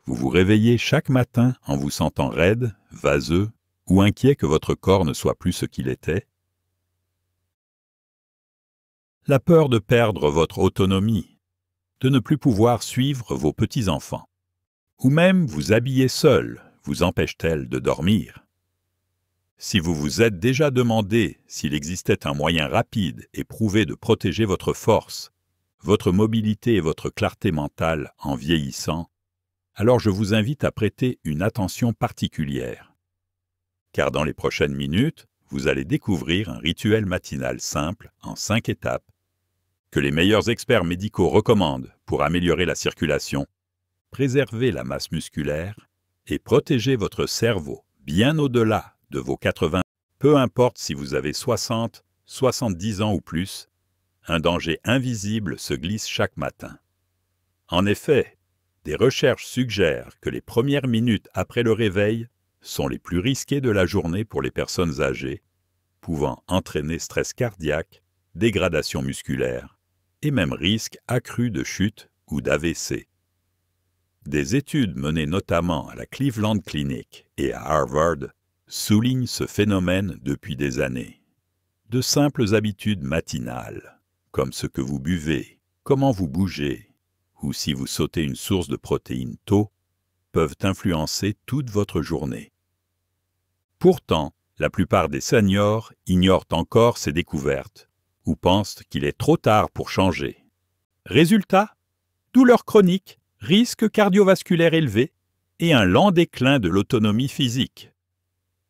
Vous vous réveillez chaque matin en vous sentant raide, vaseux ou inquiet que votre corps ne soit plus ce qu'il était. La peur de perdre votre autonomie, de ne plus pouvoir suivre vos petits-enfants, ou même vous habiller seul, vous empêche-t-elle de dormir? Si vous vous êtes déjà demandé s'il existait un moyen rapide et prouvé de protéger votre force, votre mobilité et votre clarté mentale en vieillissant, alors je vous invite à prêter une attention particulière. Car dans les prochaines minutes, vous allez découvrir un rituel matinal simple en 5 étapes que les meilleurs experts médicaux recommandent pour améliorer la circulation, préserver la masse musculaire et protéger votre cerveau bien au-delà de vos 80, peu importe si vous avez 60, 70 ans ou plus, un danger invisible se glisse chaque matin. En effet, des recherches suggèrent que les premières minutes après le réveil sont les plus risquées de la journée pour les personnes âgées, pouvant entraîner stress cardiaque, dégradation musculaire et même risque accru de chute ou d'AVC. Des études menées notamment à la Cleveland Clinic et à Harvard soulignent ce phénomène depuis des années. De simples habitudes matinales, comme ce que vous buvez, comment vous bougez, ou si vous sautez une source de protéines tôt, peuvent influencer toute votre journée. Pourtant, la plupart des seniors ignorent encore ces découvertes ou pensent qu'il est trop tard pour changer. Résultat, douleurs chroniques, risque cardiovasculaire élevé et un lent déclin de l'autonomie physique.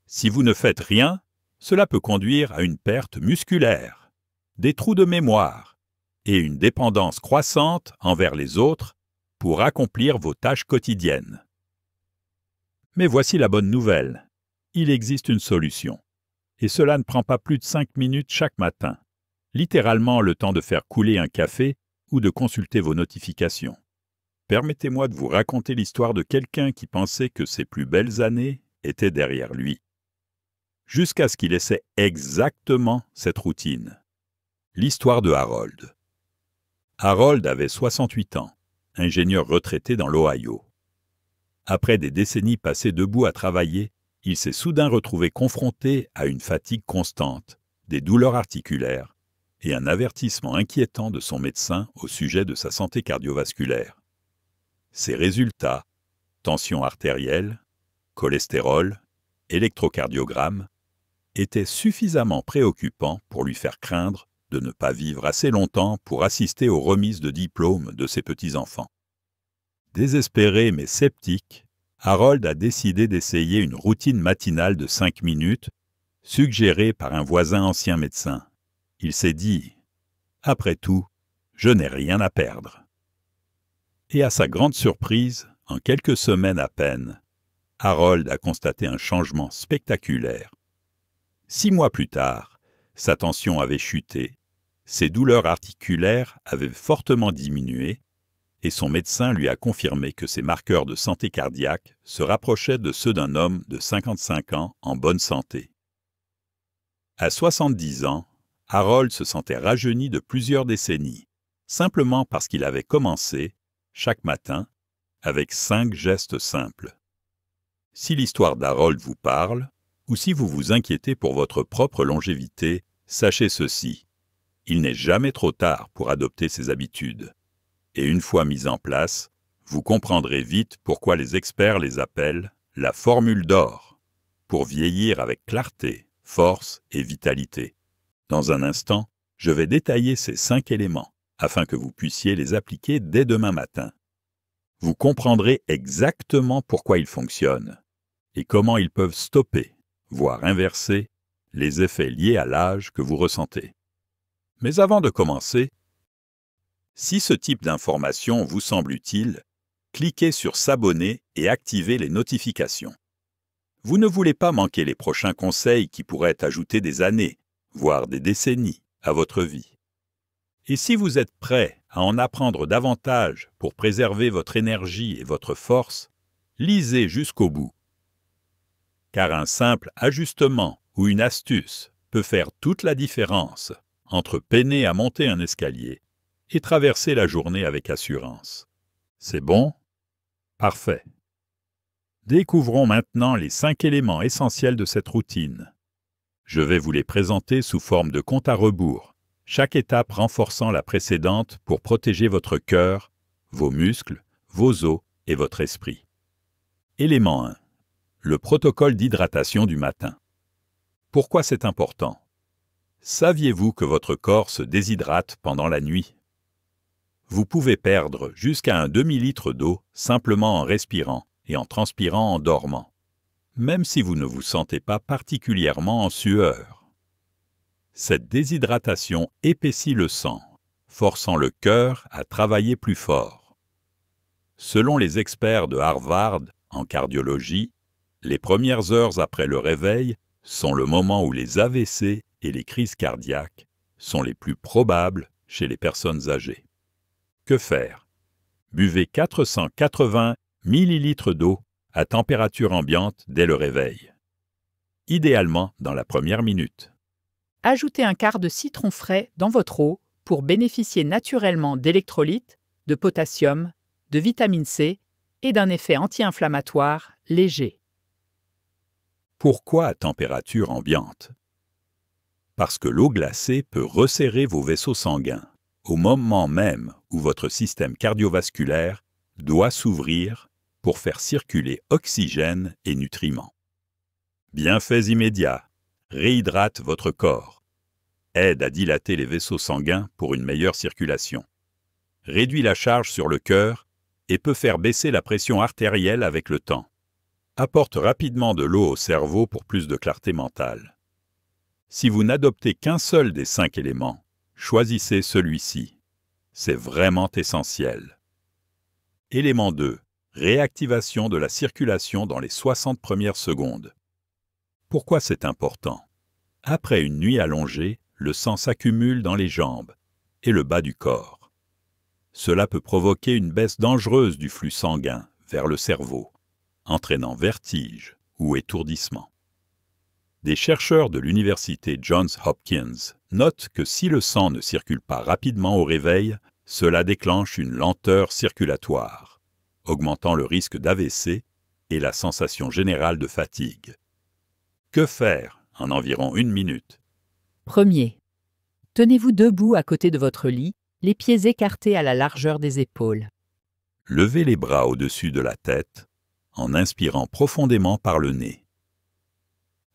Si vous ne faites rien, cela peut conduire à une perte musculaire, des trous de mémoire et une dépendance croissante envers les autres pour accomplir vos tâches quotidiennes. Mais voici la bonne nouvelle. Il existe une solution. Et cela ne prend pas plus de 5 minutes chaque matin. Littéralement le temps de faire couler un café ou de consulter vos notifications. Permettez-moi de vous raconter l'histoire de quelqu'un qui pensait que ses plus belles années étaient derrière lui. Jusqu'à ce qu'il essaie exactement cette routine. L'histoire de Harold. Harold avait 68 ans, ingénieur retraité dans l'Ohio. Après des décennies passées debout à travailler, il s'est soudain retrouvé confronté à une fatigue constante, des douleurs articulaires et un avertissement inquiétant de son médecin au sujet de sa santé cardiovasculaire. Ses résultats, tension artérielle, cholestérol, électrocardiogramme, étaient suffisamment préoccupants pour lui faire craindre de ne pas vivre assez longtemps pour assister aux remises de diplômes de ses petits-enfants. Désespéré mais sceptique, Harold a décidé d'essayer une routine matinale de 5 minutes, suggérée par un voisin ancien médecin. Il s'est dit « Après tout, je n'ai rien à perdre ». Et à sa grande surprise, en quelques semaines à peine, Harold a constaté un changement spectaculaire. 6 mois plus tard, sa tension avait chuté, ses douleurs articulaires avaient fortement diminué et son médecin lui a confirmé que ses marqueurs de santé cardiaque se rapprochaient de ceux d'un homme de 55 ans en bonne santé. À 70 ans, Harold se sentait rajeuni de plusieurs décennies, simplement parce qu'il avait commencé, chaque matin, avec 5 gestes simples. Si l'histoire d'Harold vous parle, ou si vous vous inquiétez pour votre propre longévité, sachez ceci, il n'est jamais trop tard pour adopter ces habitudes. Et une fois mises en place, vous comprendrez vite pourquoi les experts les appellent la formule d'or, pour vieillir avec clarté, force et vitalité. Dans un instant, je vais détailler ces 5 éléments, afin que vous puissiez les appliquer dès demain matin. Vous comprendrez exactement pourquoi ils fonctionnent, et comment ils peuvent stopper, voire inverser, les effets liés à l'âge que vous ressentez. Mais avant de commencer, si ce type d'information vous semble utile, cliquez sur s'abonner et activez les notifications. Vous ne voulez pas manquer les prochains conseils qui pourraient ajouter des années, voire des décennies, à votre vie. Et si vous êtes prêt à en apprendre davantage pour préserver votre énergie et votre force, lisez jusqu'au bout. Car un simple ajustement ou une astuce peut faire toute la différence entre peiner à monter un escalier et traverser la journée avec assurance. C'est bon? Parfait. Découvrons maintenant les 5 éléments essentiels de cette routine. Je vais vous les présenter sous forme de compte à rebours, chaque étape renforçant la précédente pour protéger votre cœur, vos muscles, vos os et votre esprit. Élément 1. Le protocole d'hydratation du matin. Pourquoi c'est important? Saviez-vous que votre corps se déshydrate pendant la nuit? Vous pouvez perdre jusqu'à un demi-litre d'eau simplement en respirant et en transpirant en dormant, même si vous ne vous sentez pas particulièrement en sueur. Cette déshydratation épaissit le sang, forçant le cœur à travailler plus fort. Selon les experts de Harvard en cardiologie, les premières heures après le réveil sont le moment où les AVC et les crises cardiaques sont les plus probables chez les personnes âgées. Que faire? Buvez 480 ml d'eau à température ambiante dès le réveil. Idéalement dans la première minute. Ajoutez un quart de citron frais dans votre eau pour bénéficier naturellement d'électrolytes, de potassium, de vitamine C et d'un effet anti-inflammatoire léger. Pourquoi à température ambiante? Parce que l'eau glacée peut resserrer vos vaisseaux sanguins au moment même où votre système cardiovasculaire doit s'ouvrir pour faire circuler oxygène et nutriments. Bienfaits immédiats. Réhydrate votre corps. Aide à dilater les vaisseaux sanguins pour une meilleure circulation. Réduit la charge sur le cœur et peut faire baisser la pression artérielle avec le temps. Apporte rapidement de l'eau au cerveau pour plus de clarté mentale. Si vous n'adoptez qu'un seul des 5 éléments, choisissez celui-ci. C'est vraiment essentiel. Élément 2. Réactivation de la circulation dans les 60 premières secondes. Pourquoi c'est important? Après une nuit allongée, le sang s'accumule dans les jambes et le bas du corps. Cela peut provoquer une baisse dangereuse du flux sanguin vers le cerveau, entraînant vertige ou étourdissement. Des chercheurs de l'université Johns Hopkins notent que si le sang ne circule pas rapidement au réveil, cela déclenche une lenteur circulatoire, augmentant le risque d'AVC et la sensation générale de fatigue. Que faire en environ 1 minute? Premier. Tenez-vous debout à côté de votre lit, les pieds écartés à la largeur des épaules. Levez les bras au-dessus de la tête en inspirant profondément par le nez.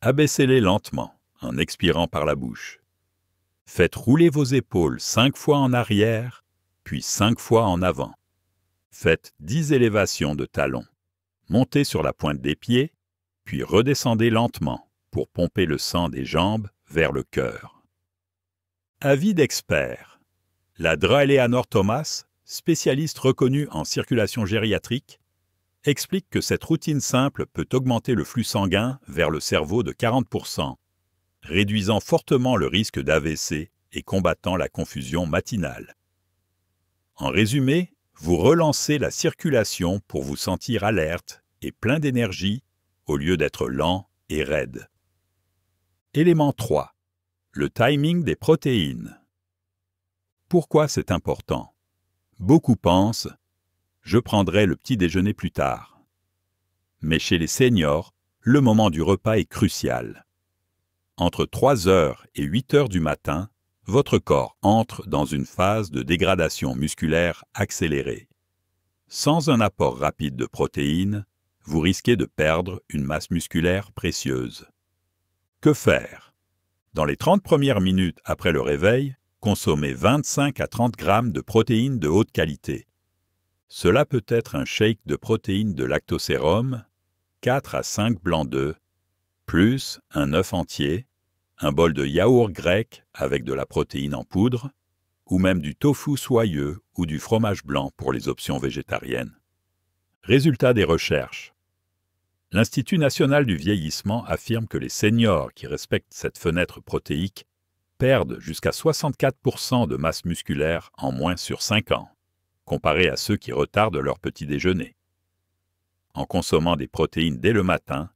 Abaissez-les lentement en expirant par la bouche. Faites rouler vos épaules 5 fois en arrière, puis 5 fois en avant. Faites 10 élévations de talons. Montez sur la pointe des pieds, puis redescendez lentement pour pomper le sang des jambes vers le cœur. Avis d'expert. La Dra Eleanor Thomas, spécialiste reconnue en circulation gériatrique, explique que cette routine simple peut augmenter le flux sanguin vers le cerveau de 40%, réduisant fortement le risque d'AVC et combattant la confusion matinale. En résumé, vous relancez la circulation pour vous sentir alerte et plein d'énergie au lieu d'être lent et raide. Élément 3. Le timing des protéines. Pourquoi c'est important? Beaucoup pensent « je prendrai le petit déjeuner plus tard ». Mais chez les seniors, le moment du repas est crucial. Entre 3 heures et 8 heures du matin, votre corps entre dans une phase de dégradation musculaire accélérée. Sans un apport rapide de protéines, vous risquez de perdre une masse musculaire précieuse. Que faire? Dans les 30 premières minutes après le réveil, consommez 25 à 30 grammes de protéines de haute qualité. Cela peut être un shake de protéines de lactosérum, 4 à 5 blancs d'œufs, plus un œuf entier, un bol de yaourt grec avec de la protéine en poudre, ou même du tofu soyeux ou du fromage blanc pour les options végétariennes. Résultat des recherches. L'Institut national du vieillissement affirme que les seniors qui respectent cette fenêtre protéique perdent jusqu'à 64% de masse musculaire en moins sur 5 ans, comparé à ceux qui retardent leur petit déjeuner. En consommant des protéines dès le matin,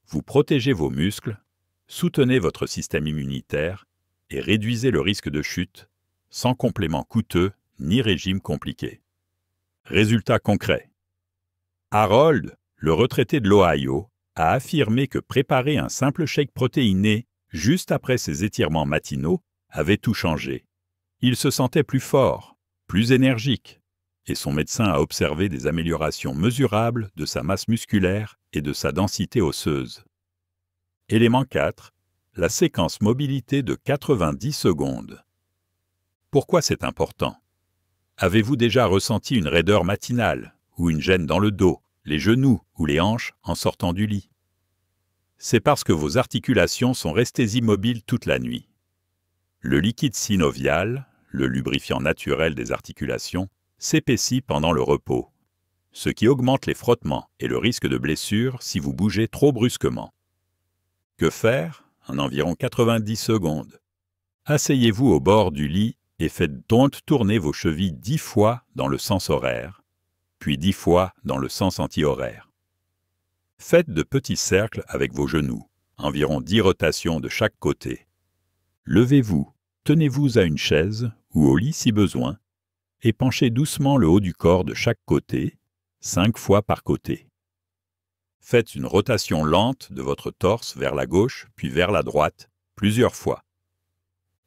vous protégez vos muscles, soutenez votre système immunitaire et réduisez le risque de chute, sans complément coûteux ni régime compliqué. Résultat concret. Harold, le retraité de l'Ohio a affirmé que préparer un simple shake protéiné juste après ses étirements matinaux avait tout changé. Il se sentait plus fort, plus énergique, et son médecin a observé des améliorations mesurables de sa masse musculaire et de sa densité osseuse. Élément 4. La séquence mobilité de 90 secondes. Pourquoi c'est important? Avez-vous déjà ressenti une raideur matinale ou une gêne dans le dos, les genoux ou les hanches en sortant du lit? C'est parce que vos articulations sont restées immobiles toute la nuit. Le liquide synovial, le lubrifiant naturel des articulations, s'épaissit pendant le repos, ce qui augmente les frottements et le risque de blessure si vous bougez trop brusquement. Que faire? En environ 90 secondes. Asseyez-vous au bord du lit et faites donc tourner vos chevilles 10 fois dans le sens horaire, puis 10 fois dans le sens anti-horaire. Faites de petits cercles avec vos genoux, environ 10 rotations de chaque côté. Levez-vous, tenez-vous à une chaise ou au lit si besoin, et penchez doucement le haut du corps de chaque côté, 5 fois par côté. Faites une rotation lente de votre torse vers la gauche puis vers la droite, plusieurs fois.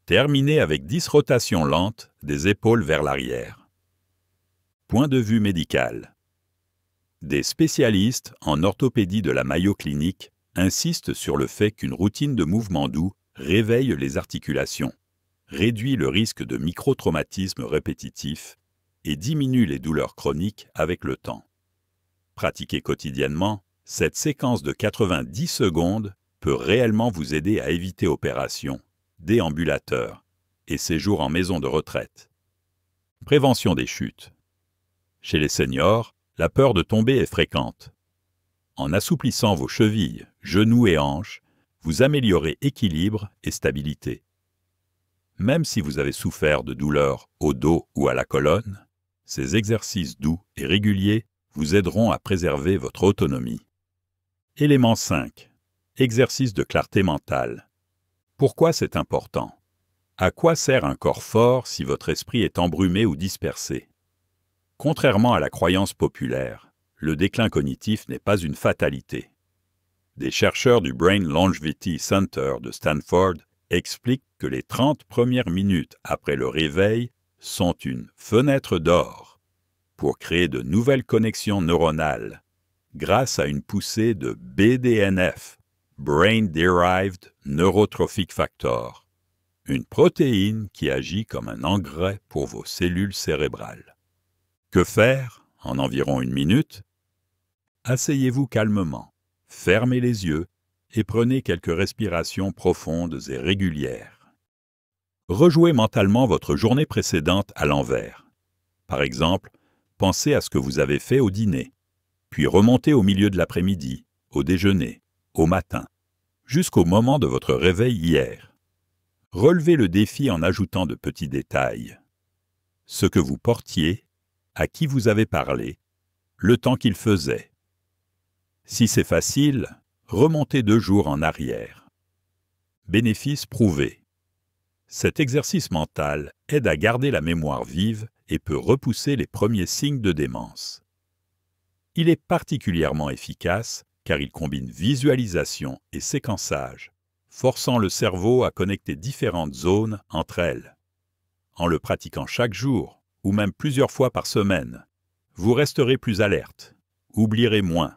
Terminez avec 10 rotations lentes des épaules vers l'arrière. Point de vue médical. Des spécialistes en orthopédie de la Mayo Clinic insistent sur le fait qu'une routine de mouvement doux réveille les articulations, réduit le risque de microtraumatisme répétitif et diminue les douleurs chroniques avec le temps. Pratiquée quotidiennement, cette séquence de 90 secondes peut réellement vous aider à éviter opérations, déambulateurs et séjours en maison de retraite. Prévention des chutes. Chez les seniors, la peur de tomber est fréquente. En assouplissant vos chevilles, genoux et hanches, vous améliorez équilibre et stabilité. Même si vous avez souffert de douleurs au dos ou à la colonne, ces exercices doux et réguliers vous aideront à préserver votre autonomie. Élément 5. Exercice de clarté mentale. Pourquoi c'est important? À quoi sert un corps fort si votre esprit est embrumé ou dispersé? Contrairement à la croyance populaire, le déclin cognitif n'est pas une fatalité. Des chercheurs du Brain Longevity Center de Stanford expliquent que les 30 premières minutes après le réveil sont une fenêtre d'or pour créer de nouvelles connexions neuronales grâce à une poussée de BDNF, Brain Derived Neurotrophic Factor, une protéine qui agit comme un engrais pour vos cellules cérébrales. Que faire en environ 1 minute? Asseyez-vous calmement, fermez les yeux et prenez quelques respirations profondes et régulières. Rejouez mentalement votre journée précédente à l'envers. Par exemple, pensez à ce que vous avez fait au dîner, puis remontez au milieu de l'après-midi, au déjeuner, au matin, jusqu'au moment de votre réveil hier. Relevez le défi en ajoutant de petits détails. Ce que vous portiez, à qui vous avez parlé, le temps qu'il faisait. Si c'est facile, remontez 2 jours en arrière. Bénéfice prouvé. Cet exercice mental aide à garder la mémoire vive et peut repousser les premiers signes de démence. Il est particulièrement efficace car il combine visualisation et séquençage, forçant le cerveau à connecter différentes zones entre elles. En le pratiquant chaque jour, ou même plusieurs fois par semaine, vous resterez plus alerte, oublierez moins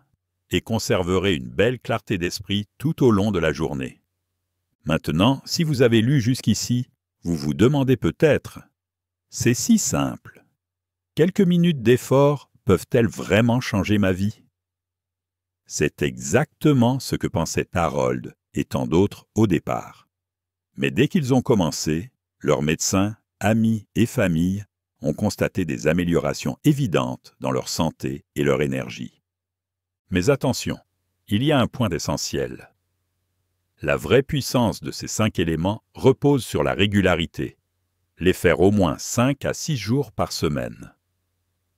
et conserverez une belle clarté d'esprit tout au long de la journée. Maintenant, si vous avez lu jusqu'ici, vous vous demandez peut-être « C'est si simple. Quelques minutes d'effort peuvent-elles vraiment changer ma vie ?» C'est exactement ce que pensaient Harold et tant d'autres au départ. Mais dès qu'ils ont commencé, leurs médecins, amis et familles ont constaté des améliorations évidentes dans leur santé et leur énergie. Mais attention, il y a un point essentiel. La vraie puissance de ces 5 éléments repose sur la régularité, les faire au moins 5 à 6 jours par semaine.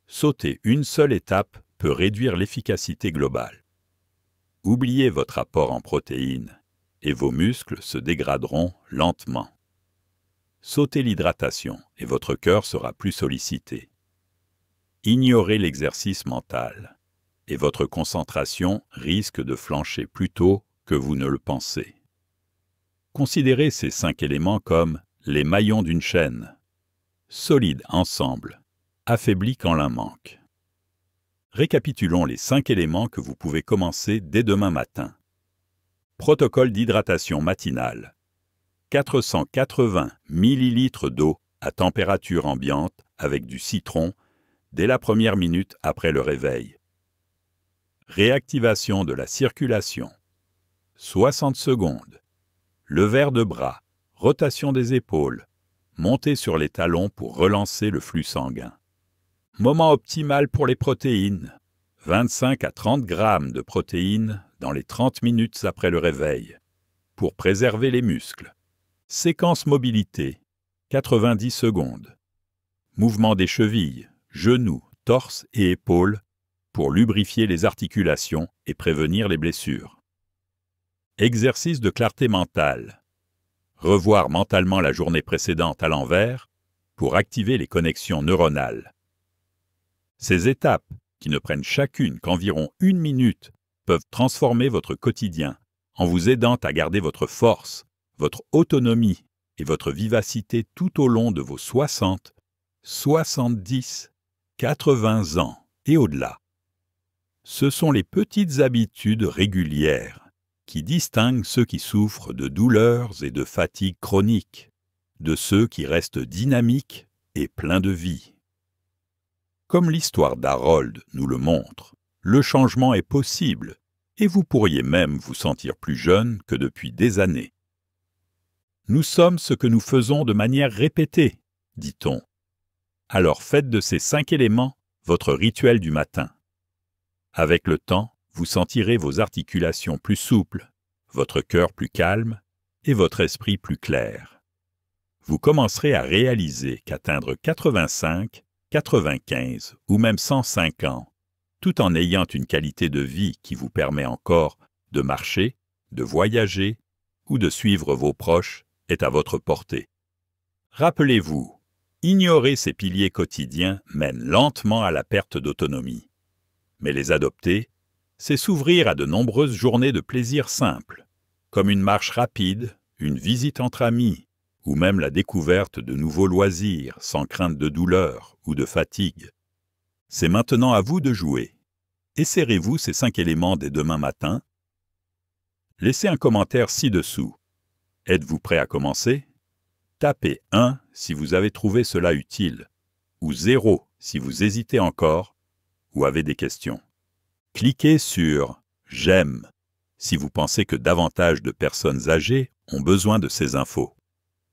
Sauter une seule étape peut réduire l'efficacité globale. Oubliez votre apport en protéines et vos muscles se dégraderont lentement. Sautez l'hydratation et votre cœur sera plus sollicité. Ignorez l'exercice mental et votre concentration risque de flancher plus tôt que vous ne le pensez. Considérez ces 5 éléments comme les maillons d'une chaîne, solides ensemble, affaiblis quand l'un manque. Récapitulons les 5 éléments que vous pouvez commencer dès demain matin. Protocole d'hydratation matinale. 480 ml d'eau à température ambiante avec du citron dès la première minute après le réveil. Réactivation de la circulation. 60 secondes. Levers de bras, rotation des épaules, montez sur les talons pour relancer le flux sanguin. Moment optimal pour les protéines. 25 à 30 grammes de protéines dans les 30 minutes après le réveil, pour préserver les muscles. Séquence mobilité, 90 secondes. Mouvement des chevilles, genoux, torse et épaules, pour lubrifier les articulations et prévenir les blessures. Exercice de clarté mentale. Revoir mentalement la journée précédente à l'envers pour activer les connexions neuronales. Ces étapes, qui ne prennent chacune qu'environ 1 minute, peuvent transformer votre quotidien en vous aidant à garder votre force, votre autonomie et votre vivacité tout au long de vos 60, 70, 80 ans et au-delà. Ce sont les petites habitudes régulières qui distinguent ceux qui souffrent de douleurs et de fatigue chroniques, de ceux qui restent dynamiques et pleins de vie. Comme l'histoire d'Harold nous le montre, le changement est possible et vous pourriez même vous sentir plus jeune que depuis des années. Nous sommes ce que nous faisons de manière répétée, dit-on. Alors faites de ces 5 éléments votre rituel du matin. Avec le temps, vous sentirez vos articulations plus souples, votre cœur plus calme et votre esprit plus clair. Vous commencerez à réaliser qu'atteindre 85, 95 ou même 105 ans, tout en ayant une qualité de vie qui vous permet encore de marcher, de voyager ou de suivre vos proches, est à votre portée. Rappelez-vous, ignorer ces piliers quotidiens mène lentement à la perte d'autonomie. Mais les adopter, c'est s'ouvrir à de nombreuses journées de plaisir simples, comme une marche rapide, une visite entre amis, ou même la découverte de nouveaux loisirs sans crainte de douleur ou de fatigue. C'est maintenant à vous de jouer. Essayerez-vous ces 5 éléments dès demain matin? Laissez un commentaire ci-dessous. Êtes-vous prêt à commencer? Tapez 1 si vous avez trouvé cela utile, ou 0 si vous hésitez encore ou avez des questions. Cliquez sur « J'aime » si vous pensez que davantage de personnes âgées ont besoin de ces infos.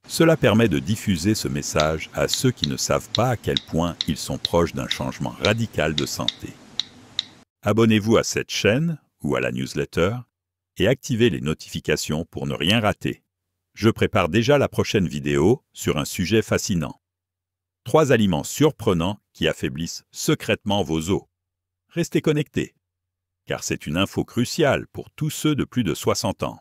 Cela permet de diffuser ce message à ceux qui ne savent pas à quel point ils sont proches d'un changement radical de santé. Abonnez-vous à cette chaîne ou à la newsletter et activez les notifications pour ne rien rater. Je prépare déjà la prochaine vidéo sur un sujet fascinant. 3 aliments surprenants qui affaiblissent secrètement vos os. Restez connectés, car c'est une info cruciale pour tous ceux de plus de 60 ans.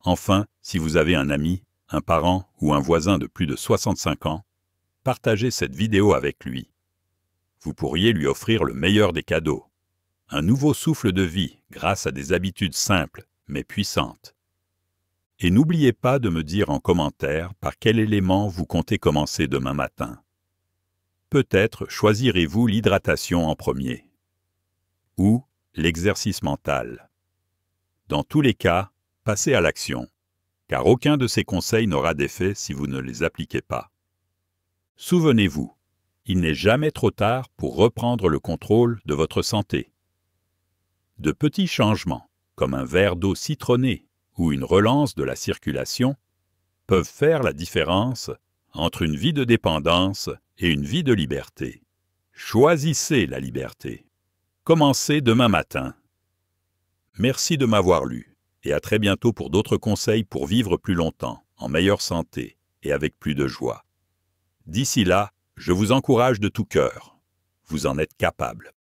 Enfin, si vous avez un ami, un parent ou un voisin de plus de 65 ans, partagez cette vidéo avec lui. Vous pourriez lui offrir le meilleur des cadeaux, un nouveau souffle de vie grâce à des habitudes simples mais puissantes. Et n'oubliez pas de me dire en commentaire par quel élément vous comptez commencer demain matin. Peut-être choisirez-vous l'hydratation en premier, ou l'exercice mental. Dans tous les cas, passez à l'action, car aucun de ces conseils n'aura d'effet si vous ne les appliquez pas. Souvenez-vous, il n'est jamais trop tard pour reprendre le contrôle de votre santé. De petits changements, comme un verre d'eau citronnée ou une relance de la circulation, peuvent faire la différence entre une vie de dépendance et une vie de liberté. Choisissez la liberté. Commencez demain matin. Merci de m'avoir lu et à très bientôt pour d'autres conseils pour vivre plus longtemps, en meilleure santé et avec plus de joie. D'ici là, je vous encourage de tout cœur. Vous en êtes capable.